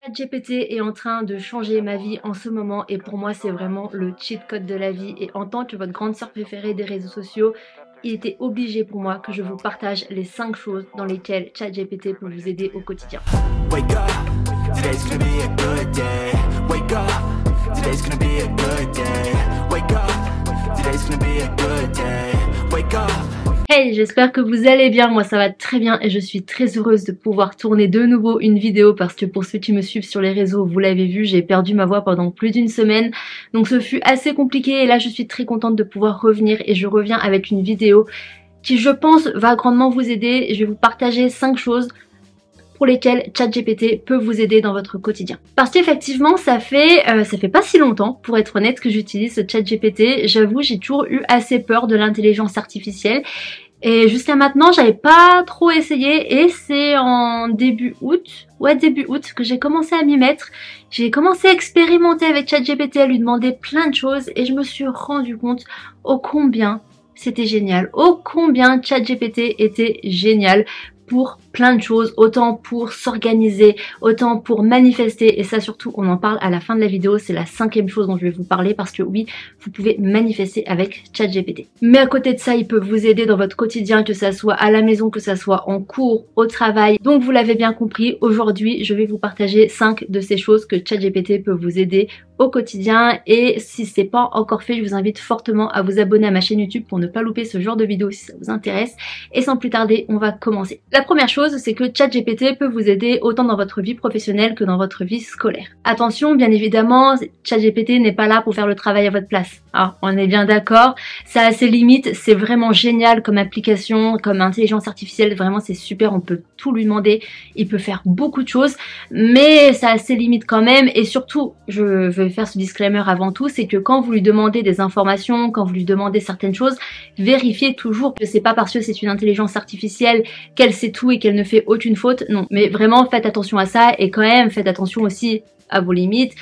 ChatGPT est en train de changer ma vie en ce moment et pour moi c'est vraiment le cheat code de la vie et en tant que votre grande sœur préférée des réseaux sociaux, il était obligé pour moi que je vous partage les 5 choses dans lesquelles ChatGPT peut vous aider au quotidien. Wake up, today's gonna be a good day. Wake up, today's gonna be a good day. Wake up, today's gonna be a good day. Wake up. Hey, j'espère que vous allez bien, moi ça va très bien et je suis très heureuse de pouvoir tourner de nouveau une vidéo parce que pour ceux qui me suivent sur les réseaux, vous l'avez vu, j'ai perdu ma voix pendant plus d'une semaine, donc ce fut assez compliqué et là je suis très contente de pouvoir revenir et je reviens avec une vidéo qui je pense va grandement vous aider. Je vais vous partager 5 choses pour lesquelles ChatGPT peut vous aider dans votre quotidien. Parce qu'effectivement ça fait pas si longtemps, pour être honnête, que j'utilise ce ChatGPT. J'avoue, j'ai toujours eu assez peur de l'intelligence artificielle et jusqu'à maintenant j'avais pas trop essayé et c'est en début août que j'ai commencé à m'y mettre. J'ai commencé à expérimenter avec ChatGPT, à lui demander plein de choses et je me suis rendu compte ô combien c'était génial, ô combien ChatGPT était génial pour plein de choses, autant pour s'organiser, autant pour manifester, et ça surtout on en parle à la fin de la vidéo, c'est la 5e chose dont je vais vous parler parce que oui, vous pouvez manifester avec ChatGPT. Mais à côté de ça, il peut vous aider dans votre quotidien, que ça soit à la maison, que ça soit en cours, au travail. Donc vous l'avez bien compris, aujourd'hui je vais vous partager 5 de ces choses que ChatGPT peut vous aider au quotidien et si c'est pas encore fait, je vous invite fortement à vous abonner à ma chaîne YouTube pour ne pas louper ce genre de vidéos si ça vous intéresse. Et sans plus tarder, on va commencer. La première chose, c'est que ChatGPT peut vous aider autant dans votre vie professionnelle que dans votre vie scolaire. Attention, bien évidemment, ChatGPT n'est pas là pour faire le travail à votre place. Alors, on est bien d'accord, ça a ses limites, c'est vraiment génial comme application, comme intelligence artificielle, vraiment c'est super, on peut tout lui demander, il peut faire beaucoup de choses, mais ça a ses limites quand même et surtout, je veux faire ce disclaimer avant tout, c'est que quand vous lui demandez des informations, quand vous lui demandez certaines choses, vérifiez toujours que c'est pas parce que c'est une intelligence artificielle qu'elle sait tout et qu'elle ne fait aucune faute, non, mais vraiment faites attention à ça et quand même faites attention aussi à vos limites.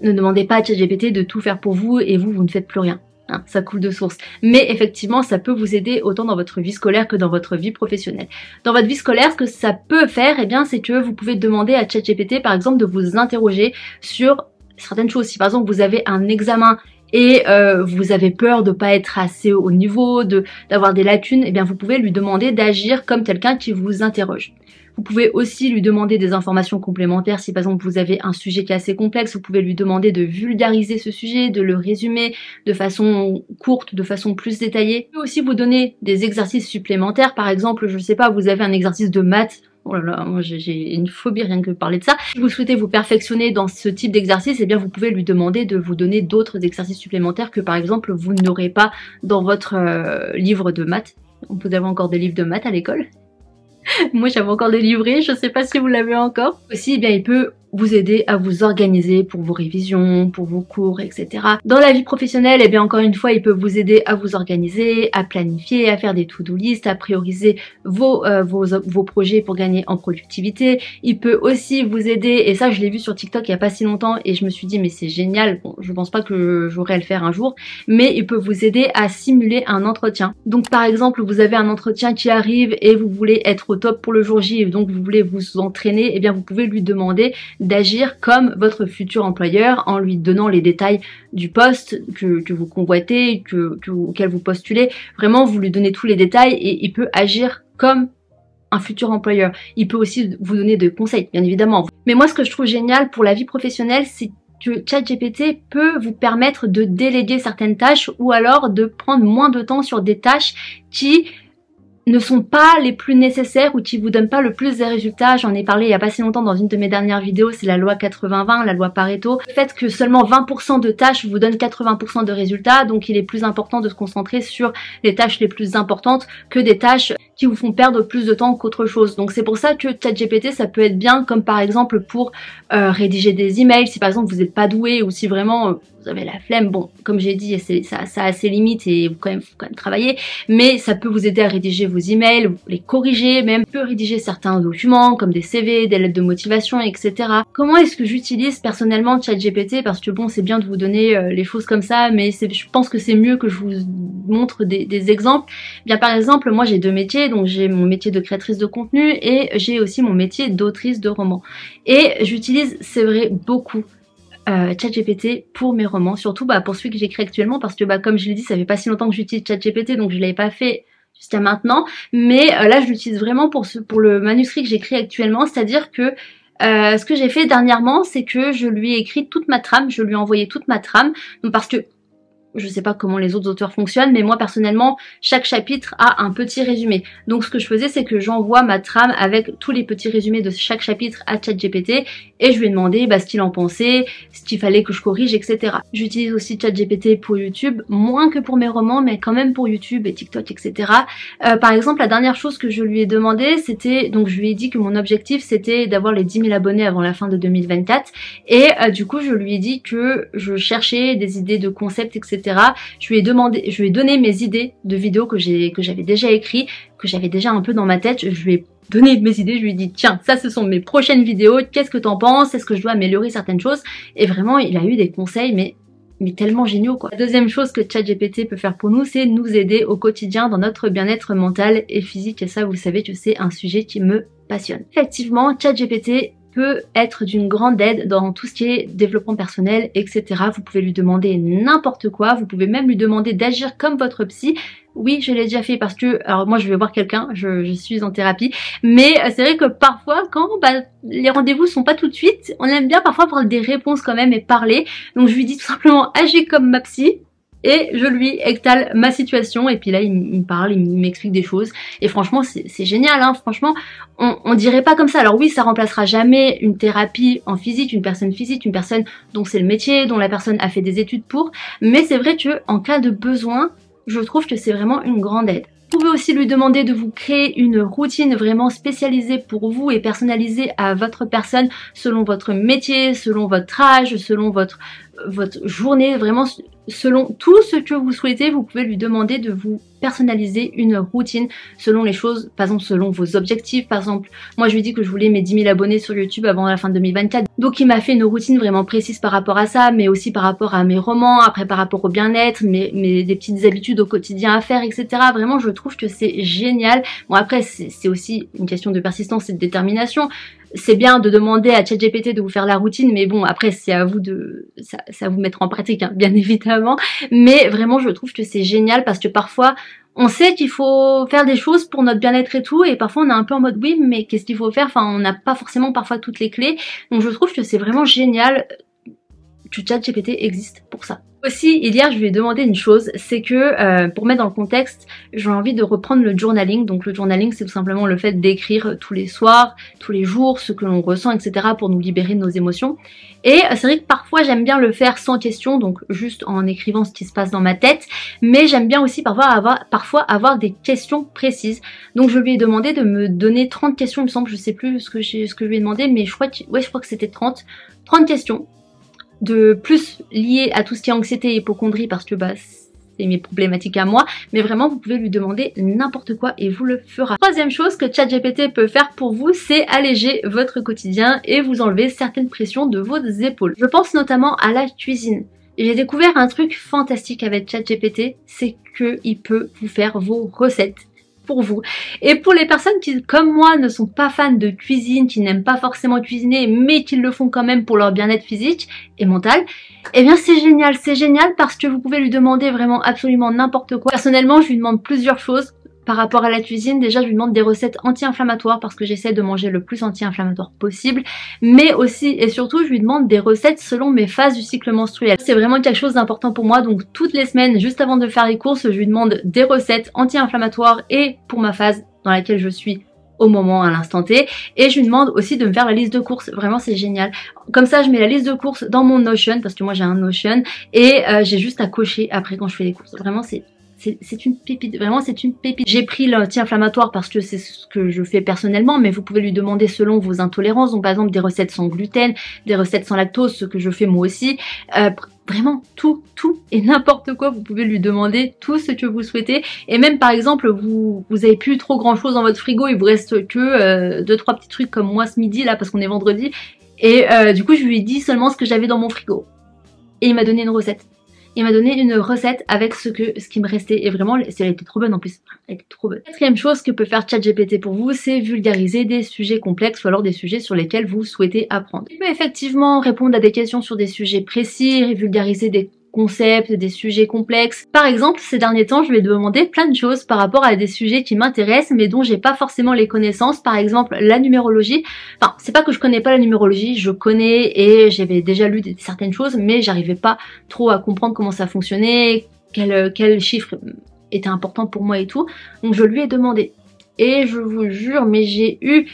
Ne demandez pas à ChatGPT de tout faire pour vous et vous ne faites plus rien. Hein, ça coule de source. Mais effectivement, ça peut vous aider autant dans votre vie scolaire que dans votre vie professionnelle. Dans votre vie scolaire, ce que ça peut faire, eh bien, c'est que vous pouvez demander à ChatGPT, par exemple, de vous interroger sur certaines choses. Si par exemple vous avez un examen et vous avez peur de pas être assez haut niveau, d'avoir des lacunes, eh bien vous pouvez lui demander d'agir comme quelqu'un qui vous interroge. Vous pouvez aussi lui demander des informations complémentaires si par exemple vous avez un sujet qui est assez complexe, vous pouvez lui demander de vulgariser ce sujet, de le résumer de façon courte, de façon plus détaillée. Il peut aussi vous donner des exercices supplémentaires, par exemple, je sais pas, vous avez un exercice de maths. Oh là là, moi j'ai une phobie rien que de parler de ça. Si vous souhaitez vous perfectionner dans ce type d'exercice, eh bien vous pouvez lui demander de vous donner d'autres exercices supplémentaires que par exemple vous n'aurez pas dans votre livre de maths. Vous avez encore des livres de maths à l'école? Moi j'avais encore des livrets, je sais pas si vous l'avez encore. Aussi, eh bien il peut vous aider à vous organiser pour vos révisions, pour vos cours, etc. Dans la vie professionnelle, eh bien encore une fois, il peut vous aider à vous organiser, à planifier, à faire des to-do list, à prioriser vos projets pour gagner en productivité. Il peut aussi vous aider, et ça je l'ai vu sur TikTok il y a pas si longtemps et je me suis dit mais c'est génial, bon je pense pas que j'aurai à le faire un jour, mais il peut vous aider à simuler un entretien. Donc par exemple, vous avez un entretien qui arrive et vous voulez être au top pour le jour J et donc vous voulez vous entraîner, eh bien vous pouvez lui demander d'agir comme votre futur employeur en lui donnant les détails du poste que vous convoitez, auquel vous postulez. Vraiment, vous lui donnez tous les détails et il peut agir comme un futur employeur. Il peut aussi vous donner des conseils, bien évidemment. Mais moi, ce que je trouve génial pour la vie professionnelle, c'est que ChatGPT peut vous permettre de déléguer certaines tâches ou alors de prendre moins de temps sur des tâches qui ne sont pas les plus nécessaires ou qui vous donnent pas le plus de résultats. J'en ai parlé il y a pas si longtemps dans une de mes dernières vidéos, c'est la loi 80-20, la loi Pareto. Le fait que seulement 20% de tâches vous donnent 80% de résultats, donc il est plus important de se concentrer sur les tâches les plus importantes que des tâches qui vous font perdre plus de temps qu'autre chose. Donc c'est pour ça que ChatGPT ça peut être bien comme par exemple pour rédiger des emails, si par exemple vous n'êtes pas doué ou si vraiment vous avez la flemme, bon comme j'ai dit ça a ses limites et faut quand même travailler, mais ça peut vous aider à rédiger vos emails, les corriger, même peut rédiger certains documents comme des CV, des lettres de motivation, etc. Comment est-ce que j'utilise personnellement ChatGPT? Parce que bon c'est bien de vous donner les choses comme ça, mais je pense que c'est mieux que je vous montre des exemples. Bien par exemple moi j'ai 2 métiers, donc j'ai mon métier de créatrice de contenu et j'ai aussi mon métier d'autrice de romans. Et j'utilise, c'est vrai, beaucoup ChatGPT pour mes romans, surtout pour celui que j'écris actuellement, parce que comme je l'ai dit, ça fait pas si longtemps que j'utilise ChatGPT, donc je l'avais pas fait jusqu'à maintenant, mais là je l'utilise vraiment pour le manuscrit que j'écris actuellement, c'est-à-dire que ce que j'ai fait dernièrement, c'est que je lui ai écrit toute ma trame, je lui ai envoyé toute ma trame, donc parce que je sais pas comment les autres auteurs fonctionnent, mais moi personnellement, chaque chapitre a un petit résumé. Donc ce que je faisais, c'est que j'envoie ma trame avec tous les petits résumés de chaque chapitre à ChatGPT et je lui ai demandé ce qu'il en pensait, ce qu'il fallait que je corrige, etc. J'utilise aussi ChatGPT pour YouTube, moins que pour mes romans, mais quand même pour YouTube et TikTok, etc. Par exemple, la dernière chose que je lui ai demandé, c'était, donc je lui ai dit que mon objectif c'était d'avoir les 10 000 abonnés avant la fin de 2024 et du coup je lui ai dit que je cherchais des idées de concepts, etc. Je lui ai donné mes idées de vidéos que j'avais déjà écrites, que j'avais déjà un peu dans ma tête. Je lui ai donné mes idées, je lui ai dit tiens, ça ce sont mes prochaines vidéos, qu'est-ce que t'en penses, est-ce que je dois améliorer certaines choses? Et vraiment il a eu des conseils mais tellement géniaux quoi. La deuxième chose que ChatGPT peut faire pour nous, c'est nous aider au quotidien dans notre bien-être mental et physique, et ça vous savez que c'est un sujet qui me passionne. Effectivement, ChatGPT peut être d'une grande aide dans tout ce qui est développement personnel, etc. Vous pouvez lui demander n'importe quoi, vous pouvez même lui demander d'agir comme votre psy. Oui, je l'ai déjà fait parce que, alors moi je vais voir quelqu'un, je suis en thérapie, mais c'est vrai que parfois quand les rendez-vous sont pas tout de suite, on aime bien parfois avoir des réponses quand même et parler. Donc je lui dis tout simplement agis comme ma psy. Et je lui étale ma situation et puis là il me parle, il m'explique des choses et franchement c'est génial hein. Franchement on dirait pas comme ça. Alors oui, ça remplacera jamais une thérapie en physique, une personne dont c'est le métier, dont la personne a fait des études pour, mais c'est vrai que en cas de besoin, je trouve que c'est vraiment une grande aide. Vous pouvez aussi lui demander de vous créer une routine vraiment spécialisée pour vous et personnalisée à votre personne, selon votre métier, selon votre âge, selon votre journée, vraiment selon tout ce que vous souhaitez. Vous pouvez lui demander de vous personnaliser une routine selon les choses, par exemple selon vos objectifs. Par exemple, moi je lui ai dit que je voulais mes 10 000 abonnés sur YouTube avant la fin de 2024, donc il m'a fait une routine vraiment précise par rapport à ça, mais aussi par rapport à mes romans, après par rapport au bien-être, des petites habitudes au quotidien à faire, etc. Vraiment je trouve que c'est génial. Bon après c'est aussi une question de persistance et de détermination. C'est bien de demander à ChatGPT de vous faire la routine, mais bon après c'est à vous ça vous mettre en pratique hein, bien évidemment, mais vraiment je trouve que c'est génial parce que parfois on sait qu'il faut faire des choses pour notre bien-être et tout, et parfois on est un peu en mode oui mais qu'est-ce qu'il faut faire, enfin on n'a pas forcément parfois toutes les clés, donc je trouve que c'est vraiment génial que ChatGPT existe pour ça. Aussi, hier, je lui ai demandé une chose, c'est que, pour mettre dans le contexte, j'ai envie de reprendre le journaling. Donc le journaling, c'est tout simplement le fait d'écrire tous les soirs, tous les jours, ce que l'on ressent, etc. pour nous libérer de nos émotions. Et c'est vrai que parfois, j'aime bien le faire sans question, donc juste en écrivant ce qui se passe dans ma tête. Mais j'aime bien aussi parfois avoir des questions précises. Donc je lui ai demandé de me donner 30 questions, il me semble, je sais plus ce que je lui ai demandé, mais je crois que c'était 30 questions. De plus lié à tout ce qui est anxiété et hypocondrie parce que c'est mes problématiques à moi, mais vraiment vous pouvez lui demander n'importe quoi et vous le fera. Troisième chose que ChatGPT peut faire pour vous, c'est alléger votre quotidien et vous enlever certaines pressions de vos épaules. Je pense notamment à la cuisine. J'ai découvert un truc fantastique avec ChatGPT, c'est qu'il peut vous faire vos recettes pour vous. Et pour les personnes qui, comme moi, ne sont pas fans de cuisine, qui n'aiment pas forcément cuisiner, mais qui le font quand même pour leur bien-être physique et mental, eh bien c'est génial parce que vous pouvez lui demander vraiment absolument n'importe quoi. Personnellement, je lui demande plusieurs choses. Par rapport à la cuisine, déjà je lui demande des recettes anti-inflammatoires parce que j'essaie de manger le plus anti-inflammatoire possible, mais aussi et surtout je lui demande des recettes selon mes phases du cycle menstruel. C'est vraiment quelque chose d'important pour moi, donc toutes les semaines, juste avant de faire les courses, je lui demande des recettes anti-inflammatoires et pour ma phase dans laquelle je suis au moment, à l'instant T, et je lui demande aussi de me faire la liste de courses. Vraiment c'est génial. Comme ça je mets la liste de courses dans mon Notion, parce que moi j'ai un Notion, et j'ai juste à cocher après quand je fais les courses. Vraiment c'est une pépite, vraiment c'est une pépite. J'ai pris l'anti-inflammatoire parce que c'est ce que je fais personnellement, mais vous pouvez lui demander selon vos intolérances, donc par exemple des recettes sans gluten, des recettes sans lactose, ce que je fais moi aussi. Vraiment tout et n'importe quoi, vous pouvez lui demander tout ce que vous souhaitez. Et même par exemple vous avez plus trop grand chose dans votre frigo, il vous reste que 2-3 petits trucs comme moi ce midi là parce qu'on est vendredi. Et du coup je lui ai dit seulement ce que j'avais dans mon frigo. Et il m'a donné une recette. Il m'a donné une recette avec ce qui me restait et vraiment, elle était trop bonne en plus. Elle était trop bonne. Quatrième chose que peut faire ChatGPT pour vous, c'est vulgariser des sujets complexes ou alors des sujets sur lesquels vous souhaitez apprendre. Il peut effectivement répondre à des questions sur des sujets précis, vulgariser des concepts, des sujets complexes. Par exemple, ces derniers temps, je vais demander plein de choses par rapport à des sujets qui m'intéressent mais dont j'ai pas forcément les connaissances. Par exemple, la numérologie. Enfin, c'est pas que je connais pas la numérologie, je connais et j'avais déjà lu certaines choses, mais j'arrivais pas trop à comprendre comment ça fonctionnait, quel chiffre était important pour moi et tout. Donc je lui ai demandé. Et je vous jure, mais j'ai eu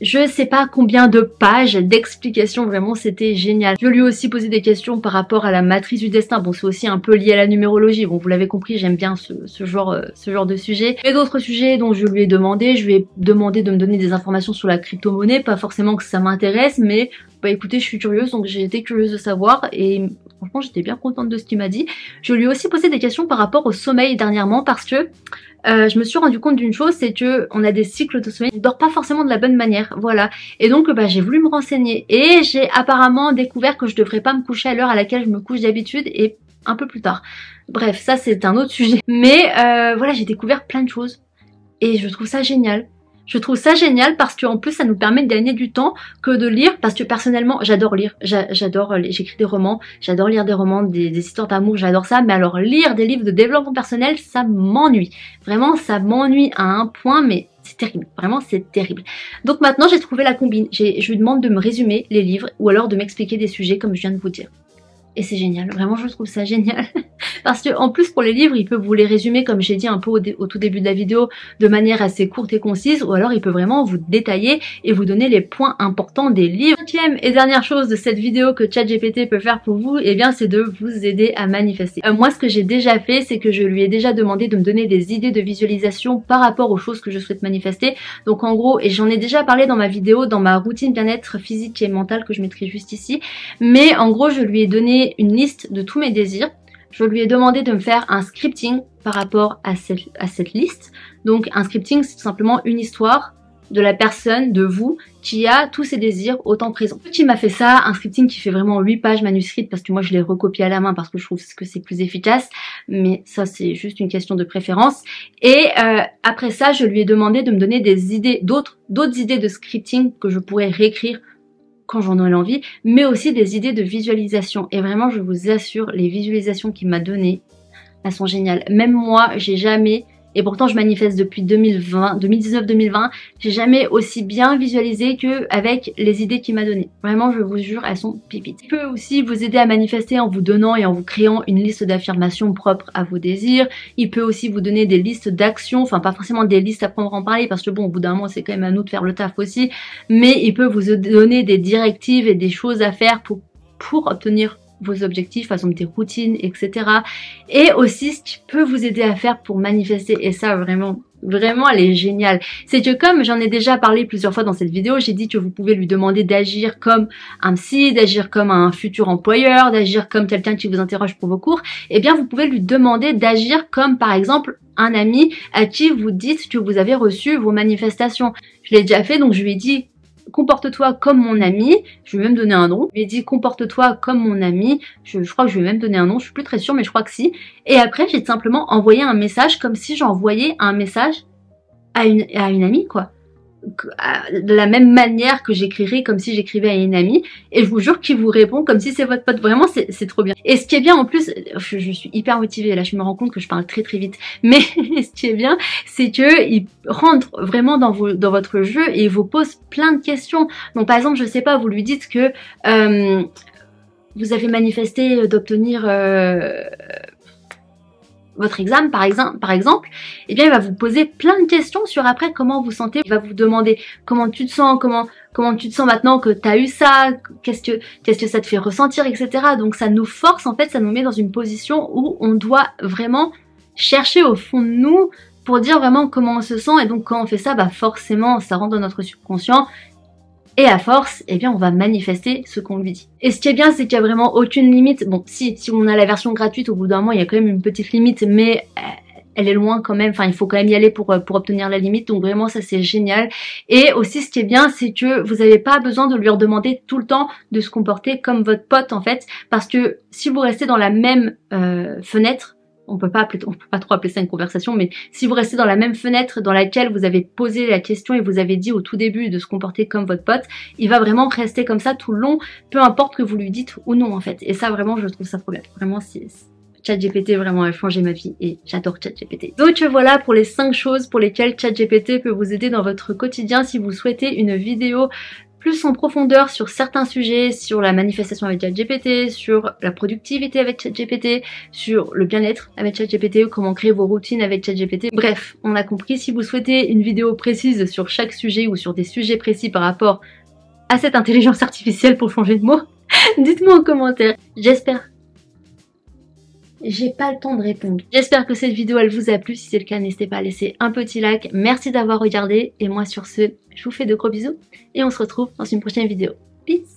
je sais pas combien de pages d'explications, vraiment c'était génial. Je lui ai aussi posé des questions par rapport à la matrice du destin, bon c'est aussi un peu lié à la numérologie, bon vous l'avez compris, j'aime bien ce genre de sujet. Mais d'autres sujets dont je lui ai demandé de me donner des informations sur la crypto-monnaie, pas forcément que ça m'intéresse, mais bah écoutez je suis curieuse donc j'ai été curieuse de savoir et franchement j'étais bien contente de ce qu'il m'a dit. Je lui ai aussi posé des questions par rapport au sommeil dernièrement parce que je me suis rendu compte d'une chose, c'est que on a des cycles de sommeil, on dort pas forcément de la bonne manière, voilà. Et donc bah, j'ai voulu me renseigner et j'ai apparemment découvert que je devrais pas me coucher à l'heure à laquelle je me couche d'habitude et un peu plus tard. Bref, ça c'est un autre sujet. Mais voilà, j'ai découvert plein de choses et je trouve ça génial. Je trouve ça génial parce qu'en plus ça nous permet de gagner du temps que de lire parce que personnellement j'adore lire, j'écris des romans, j'adore lire des romans, des histoires d'amour, j'adore ça, mais alors lire des livres de développement personnel ça m'ennuie, vraiment ça m'ennuie à un point mais c'est terrible, vraiment c'est terrible. Donc maintenant j'ai trouvé la combine, je lui demande de me résumer les livres ou alors de m'expliquer des sujets comme je viens de vous dire. Et c'est génial, vraiment je trouve ça génial. Parce que en plus pour les livres, il peut vous les résumer comme j'ai dit un peu au tout début de la vidéo de manière assez courte et concise, ou alors il peut vraiment vous détailler et vous donner les points importants des livres. Cinquième et dernière chose de cette vidéo que ChatGPT peut faire pour vous, eh bien c'est de vous aider à manifester. Moi ce que j'ai déjà fait, c'est que je lui ai déjà demandé de me donner des idées de visualisation par rapport aux choses que je souhaite manifester. Donc en gros, et j'en ai déjà parlé dans ma vidéo, dans ma routine bien-être physique et mentale que je mettrai juste ici, mais en gros je lui ai donné une liste de tous mes désirs. Je lui ai demandé de me faire un scripting par rapport à cette liste. Donc un scripting c'est tout simplement une histoire de la personne, de vous, qui a tous ses désirs au temps présent. Qui m'a fait ça, un scripting qui fait vraiment 8 pages manuscrites parce que moi je l'ai recopié à la main parce que je trouve que c'est plus efficace, mais ça c'est juste une question de préférence. Et après ça je lui ai demandé de me donner des idées, d'autres idées de scripting que je pourrais réécrire quand j'en aurai l'envie, mais aussi des idées de visualisation. Et vraiment, je vous assure, les visualisations qu'il m'a données, elles sont géniales. Même moi, j'ai jamais, et pourtant je manifeste depuis 2019-2020, j'ai jamais aussi bien visualisé qu'avec les idées qu'il m'a données. Vraiment, je vous jure, elles sont pépites. Il peut aussi vous aider à manifester en vous donnant et en vous créant une liste d'affirmations propres à vos désirs. Il peut aussi vous donner des listes d'actions, enfin pas forcément des listes à prendre en parler parce que bon, au bout d'un moment, c'est quand même à nous de faire le taf aussi, mais il peut vous donner des directives et des choses à faire pour obtenir vos objectifs, façon des routines, etc. Et aussi ce qui peut vous aider à faire pour manifester, et ça vraiment elle est géniale. C'est que comme j'en ai déjà parlé plusieurs fois dans cette vidéo, j'ai dit que vous pouvez lui demander d'agir comme un psy, d'agir comme un futur employeur, d'agir comme quelqu'un qui vous interroge pour vos cours, et bien vous pouvez lui demander d'agir comme par exemple un ami à qui vous dites que vous avez reçu vos manifestations. Je l'ai déjà fait, donc je lui ai dit comporte-toi comme mon ami, je lui ai même donné un nom, je lui ai dit comporte-toi comme mon ami, je crois que je lui ai même donné un nom, je suis plus très sûre mais je crois que si, et après j'ai simplement envoyé un message comme si j'envoyais un message à une amie quoi, de la même manière que j'écrirais comme si j'écrivais à une amie, et je vous jure qu'il vous répond comme si c'est votre pote, vraiment c'est trop bien. Et ce qui est bien en plus, je suis hyper motivée là, je me rends compte que je parle très vite, mais ce qui est bien c'est que il rentre vraiment dans votre jeu et il vous pose plein de questions. Donc par exemple, je sais pas, vous lui dites que vous avez manifesté d'obtenir votre examen par exemple, eh bien il va vous poser plein de questions sur après comment vous sentez. Il va vous demander comment tu te sens, comment tu te sens maintenant que tu as eu ça, qu'est-ce que ça te fait ressentir, etc. Donc ça nous force, en fait, ça nous met dans une position où on doit vraiment chercher au fond de nous pour dire vraiment comment on se sent. Et donc quand on fait ça, bah forcément ça rentre dans notre subconscient. Et à force, eh bien, on va manifester ce qu'on lui dit. Et ce qui est bien, c'est qu'il n'y a vraiment aucune limite. Bon, si on a la version gratuite, au bout d'un moment, il y a quand même une petite limite, mais elle est loin quand même, enfin il faut quand même y aller pour obtenir la limite, donc vraiment ça c'est génial. Et aussi ce qui est bien, c'est que vous n'avez pas besoin de lui redemander tout le temps de se comporter comme votre pote en fait, parce que si vous restez dans la même fenêtre, on peut pas trop appeler ça une conversation, mais si vous restez dans la même fenêtre dans laquelle vous avez posé la question et vous avez dit au tout début de se comporter comme votre pote, il va vraiment rester comme ça tout le long, peu importe que vous lui dites ou non en fait. Et ça vraiment je trouve ça trop bien. Vraiment ChatGPT vraiment a changé ma vie et j'adore ChatGPT. Donc voilà pour les 5 choses pour lesquelles ChatGPT peut vous aider dans votre quotidien. Si vous souhaitez une vidéo plus en profondeur sur certains sujets, sur la manifestation avec ChatGPT, sur la productivité avec ChatGPT, sur le bien-être avec ChatGPT, comment créer vos routines avec ChatGPT. Bref, on a compris. Si vous souhaitez une vidéo précise sur chaque sujet ou sur des sujets précis par rapport à cette intelligence artificielle pour changer de mot, dites-moi en commentaire. J'ai pas le temps de répondre. J'espère que cette vidéo elle vous a plu. Si c'est le cas, n'hésitez pas à laisser un petit like. Merci d'avoir regardé. Et moi sur ce, je vous fais de gros bisous. Et on se retrouve dans une prochaine vidéo. Peace!